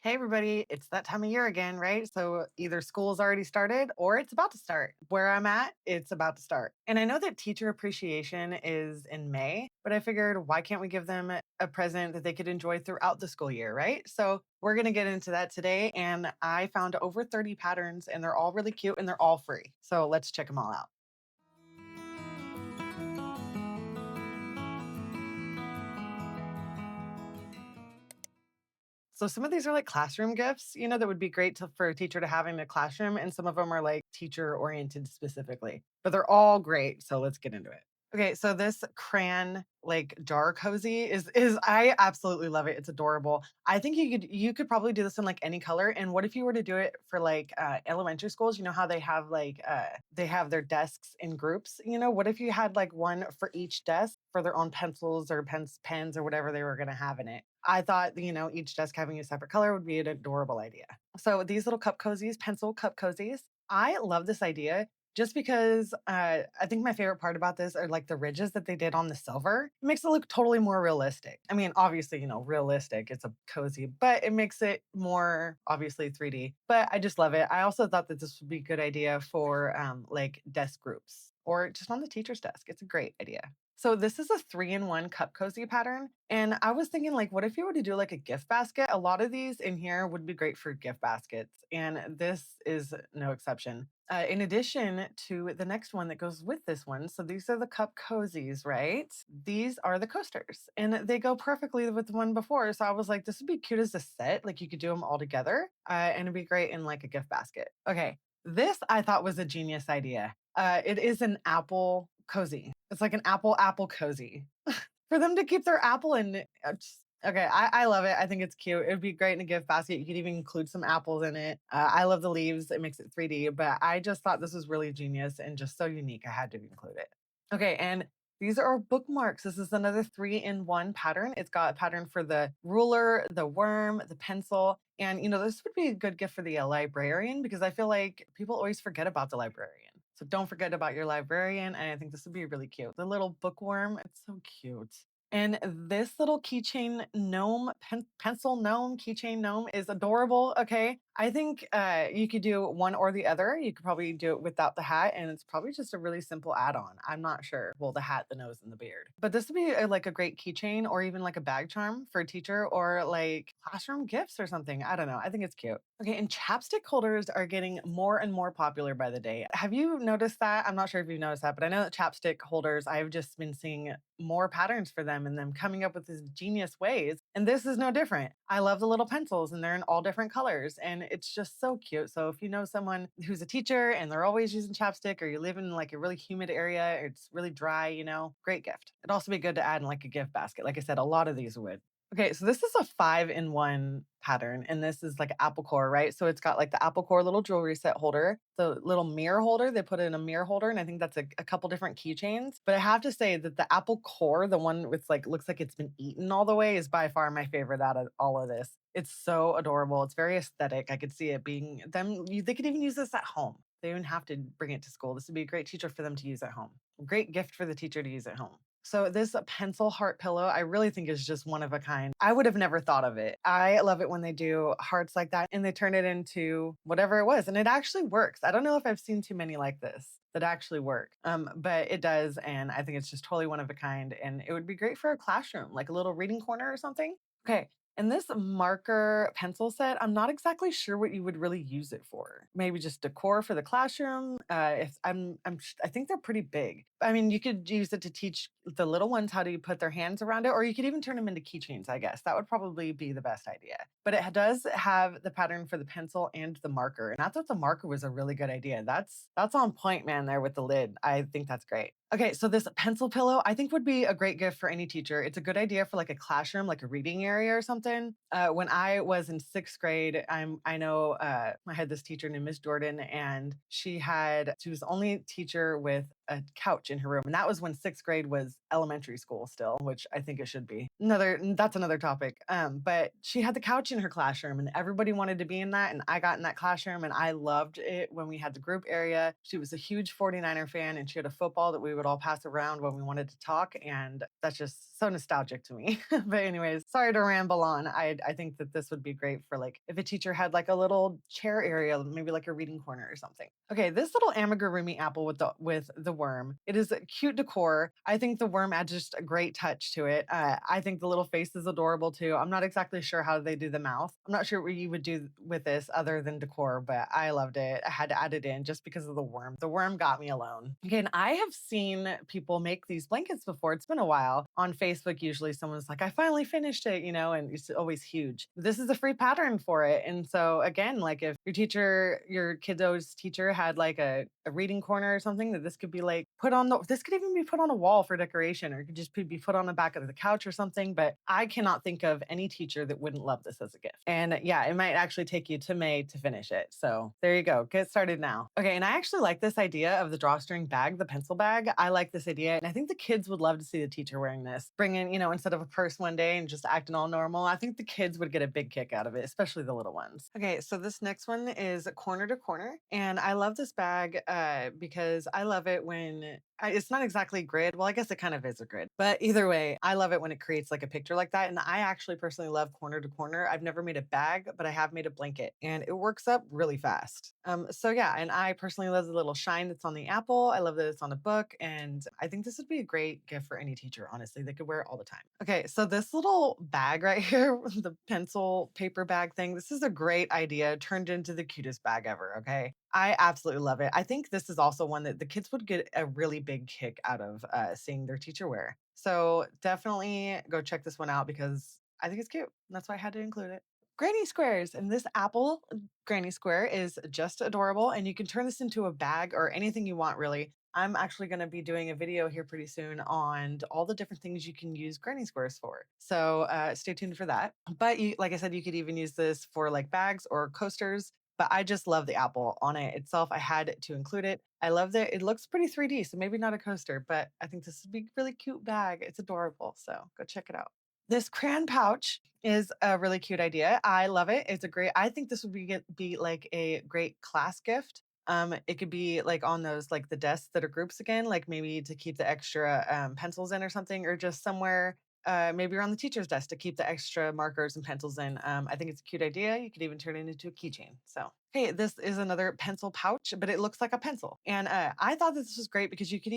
Hey, everybody, it's that time of year again, right? So either school's already started or it's about to start. Where I'm at, it's about to start. And I know that teacher appreciation is in May, but I figured why can't we give them a present that they could enjoy throughout the school year, right? So we're going to get into that today. And I found over 30 patterns and they're all really cute and they're all free. So let's check them all out. So some of these are like classroom gifts, that would be great for a teacher to have in a classroom, and some of them are like teacher oriented specifically. But they're all great, so let's get into it. Okay, so this crayon like jar cozy is I absolutely love it. It's adorable. I think you could probably do this in like any color. And what if you were to do it for like elementary schools? You know how they have they have their desks in groups. What if you had like one for each desk for their own pencils or pens or whatever they were going to have in it? I thought each desk having a separate color would be an adorable idea. So these little cup cozies, pencil cup cozies, I love this idea just because I think my favorite part about this are like the ridges that they did on the silver. It makes it look totally more realistic. I mean, obviously, realistic, it's a cozy, but it makes it more obviously 3D. But I just love it. I also thought that this would be a good idea for like desk groups or just on the teacher's desk. It's a great idea. So this is a 3-in-1 cup cozy pattern. And I was thinking like, what if you were to do like a gift basket? A lot of these in here would be great for gift baskets. And this is no exception. In addition to the next one that goes with this one. So these are the cup cozies, right? These are the coasters and they go perfectly with the one before. So I was like, this would be cute as a set. Like you could do them all together and it'd be great in like a gift basket. Okay. This I thought was a genius idea. It is an apple cozy. It's like an apple cozy for them to keep their apple in. Okay, I love it. I think it's cute. It would be great in a gift basket. You could even include some apples in it. I love the leaves. It makes it 3D, but I just thought this was really genius and just so unique. I had to include it. Okay, and these are our bookmarks. This is another 3-in-1 pattern. It's got a pattern for the ruler, the worm, the pencil. And, this would be a good gift for the librarian because I feel like people always forget about the librarian. So don't forget about your librarian. And I think this would be really cute. The little bookworm, it's so cute. And this little keychain gnome, pencil gnome, keychain gnome is adorable. Okay. I think you could do one or the other. You could probably do it without the hat, and it's probably just a really simple add on. I'm not sure. Well, the hat, the nose, and the beard. But this would be like a great keychain or even like a bag charm for a teacher or like classroom gifts or something. I don't know. I think it's cute. Okay. And chapstick holders are getting more and more popular by the day. Have you noticed that? I'm not sure if you've noticed that, but I know that chapstick holders, I've just been seeing more patterns for them and them coming up with these genius ways. And this is no different. I love the little pencils and they're in all different colors and it's just so cute. So if you know someone who's a teacher and they're always using chapstick or you live in like a really humid area, or it's really dry, great gift. It'd also be good to add in like a gift basket. Like I said, a lot of these would. Okay, so this is a 5-in-1 pattern, and this is like apple core, right? So it's got like the apple core little jewelry set holder, the little mirror holder. They put it in a mirror holder, and I think that's a couple different keychains. But I have to say that the apple core, the one with like looks like it's been eaten all the way, is by far my favorite out of all of this. It's so adorable. It's very aesthetic. I could see it being them. They could even use this at home. They don't have to bring it to school. This would be a great teacher for them to use at home. Great gift for the teacher to use at home. So this pencil heart pillow, I really think is just one of a kind. I would have never thought of it. I love it when they do hearts like that and they turn it into whatever it was. And it actually works. I don't know if I've seen too many like this that actually work. But it does. And I think it's just totally one of a kind. And it would be great for a classroom, like a little reading corner or something. Okay. And this marker pencil set, I'm not exactly sure what you would really use it for. Maybe just decor for the classroom. If I think they're pretty big. I mean, you could use it to teach the little ones how to put their hands around it, or you could even turn them into keychains. I guess that would probably be the best idea. But it does have the pattern for the pencil and the marker, and I thought the marker was a really good idea. That's on point, man. There with the lid, I think that's great. Okay, so this pencil pillow I think would be a great gift for any teacher. It's a good idea for like a classroom, like a reading area or something. When I was in 6th grade, I know I had this teacher named Miss Jordan, and she was the only teacher with a couch in her room. And that was when sixth grade was elementary school still, which I think it should be. That's another topic. But she had the couch in her classroom and everybody wanted to be in that. And I got in that classroom and I loved it when we had the group area. She was a huge 49er fan and she had a football that we would all pass around when we wanted to talk. And that's just so nostalgic to me. But anyways, sorry to ramble on. I think that this would be great for like if a teacher had like a little chair area, maybe like a reading corner or something. Okay, this little amigurumi apple with the worm. It is a cute decor. I think the worm adds just a great touch to it. I think the little face is adorable too. I'm not exactly sure how they do the mouth. I'm not sure what you would do with this other than decor, but I loved it. I had to add it in just because of the worm. The worm got me alone. Again, I have seen people make these blankets before. It's been a while. On Facebook, usually someone's like, I finally finished it, and it's always huge. This is a free pattern for it. And so again, like if your kiddo's teacher had like a reading corner or something, that this could be like this could even be put on a wall for decoration, or it could just be put on the back of the couch or something. But I cannot think of any teacher that wouldn't love this as a gift. And yeah, it might actually take you to May to finish it. So there you go. Get started now. Okay. And I actually like this idea of the drawstring bag, the pencil bag. I like this idea. And I think the kids would love to see the teacher wearing this, bringing, instead of a purse one day and just acting all normal. I think the kids would get a big kick out of it, especially the little ones. Okay. So this next one is corner to corner. And I love this bag because I love it when it's not exactly grid. Well, I guess it kind of is a grid, but either way, I love it when it creates like a picture like that. And I actually personally love corner to corner. I've never made a bag, but I have made a blanket and it works up really fast. So yeah, and I personally love the little shine that's on the apple. I love that it's on a book. And I think this would be a great gift for any teacher, honestly. They could wear it all the time. Okay, so this little bag right here, the pencil paper bag thing, this is a great idea, turned into the cutest bag ever, okay? I absolutely love it. I think this is also one that the kids would get a really big kick out of seeing their teacher wear. So definitely go check this one out because I think it's cute. That's why I had to include it. Granny squares. And this apple granny square is just adorable. And you can turn this into a bag or anything you want, really. I'm actually going to be doing a video here pretty soon on all the different things you can use granny squares for. So stay tuned for that. But like I said, you could even use this for like bags or coasters. But I just love the apple on it itself. I had to include it. I love that it looks pretty 3D, so maybe not a coaster, but I think this would be a really cute bag. It's adorable. So go check it out. This crayon pouch is a really cute idea. I love it. I think this would be like a great class gift. It could be like on those like the desks that are groups again, like maybe to keep the extra pencils in or something, or just somewhere maybe around the teacher's desk to keep the extra markers and pencils in. I think it's a cute idea. You could even turn it into a keychain. So, hey, this is another pencil pouch, but it looks like a pencil. And I thought this was great because you could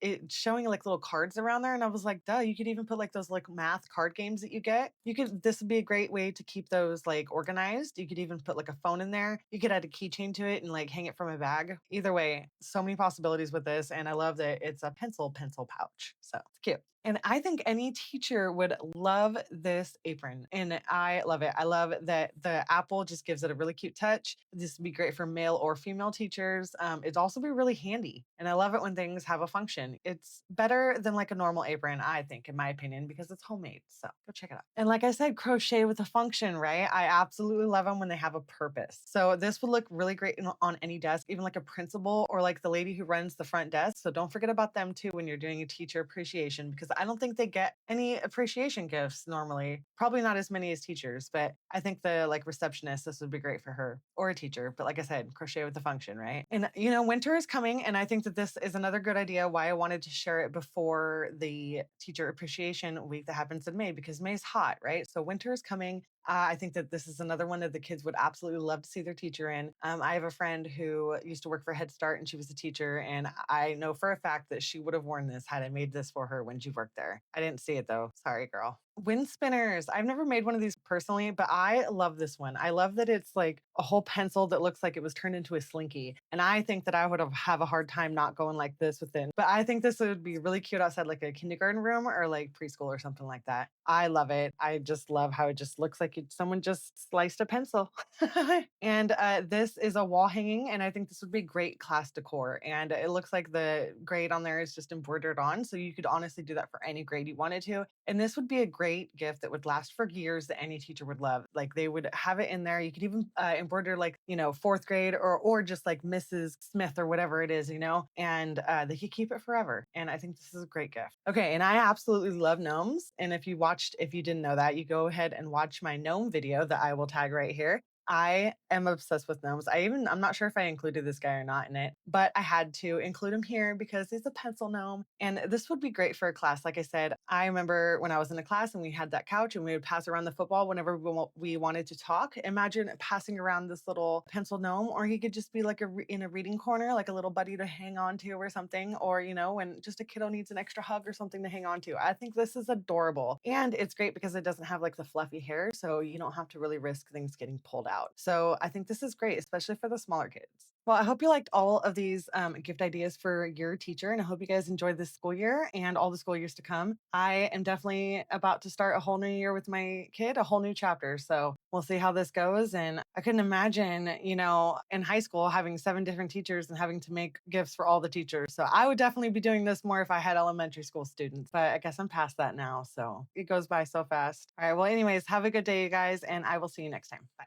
it's showing like little cards around there. And I was like, duh, you could even put like those like math card games that you get. This would be a great way to keep those like organized. You could even put like a phone in there. You could add a keychain to it and like hang it from a bag. Either way, so many possibilities with this. And I love that it's a pencil pouch. So it's cute. And I think any teacher would love this apron. And I love it. I love that the apple just gives it a really cute touch. This would be great for male or female teachers. It'd also be really handy. And I love it when things have a function. It's better than like a normal apron, I think, in my opinion, because it's homemade. So go check it out. And like I said, crochet with a function, right? I absolutely love them when they have a purpose. So this would look really great on any desk, even like a principal or like the lady who runs the front desk. So don't forget about them too when you're doing a teacher appreciation, because I don't think they get any appreciation gifts normally. Probably not as many as teachers, but I think the like receptionist, this would be great for her, or a teacher. But like I said, crochet with the function, right? And winter is coming, and I think that this is another good idea why I wanted to share it before the teacher appreciation week that happens in May, because May's hot, right? So winter is coming. I think that this is another one that the kids would absolutely love to see their teacher in. I have a friend who used to work for Head Start and she was a teacher. And I know for a fact that she would have worn this had I made this for her when she worked there. I didn't see it though. Sorry, girl. Wind spinners. I've never made one of these personally, but I love this one. I love that it's like a whole pencil that looks like it was turned into a slinky. And I think that I would have a hard time not going like this with it. But I think this would be really cute outside like a kindergarten room or like preschool or something like that. I love it. I just love how it just looks like like someone just sliced a pencil. And this is a wall hanging, and I think this would be great class decor. And it looks like the grade on there is just embroidered on. So you could honestly do that for any grade you wanted to. And this would be a great gift that would last for years that any teacher would love. Like they would have it in there. You could even embroider like, fourth grade or just like Mrs. Smith or whatever it is, and they could keep it forever. And I think this is a great gift. Okay. And I absolutely love gnomes. And if you didn't know that, you go ahead and watch my gnome video that I will tag right here. I am obsessed with gnomes. I'm not sure if I included this guy or not in it, but I had to include him here because he's a pencil gnome. And this would be great for a class. Like I said, I remember when I was in a class and we had that couch and we would pass around the football whenever we wanted to talk. Imagine passing around this little pencil gnome, or he could just be like in a reading corner, like a little buddy to hang on to or something, or, when just a kiddo needs an extra hug or something to hang on to. I think this is adorable. And it's great because it doesn't have like the fluffy hair. So you don't have to really risk things getting pulled out. So I think this is great, especially for the smaller kids. Well, I hope you liked all of these gift ideas for your teacher, and I hope you guys enjoyed this school year and all the school years to come. I am definitely about to start a whole new year with my kid, a whole new chapter. So we'll see how this goes. And I couldn't imagine, in high school having 7 different teachers and having to make gifts for all the teachers. So I would definitely be doing this more if I had elementary school students, but I guess I'm past that now. So it goes by so fast. All right. Well, anyways, have a good day, you guys, and I will see you next time. Bye.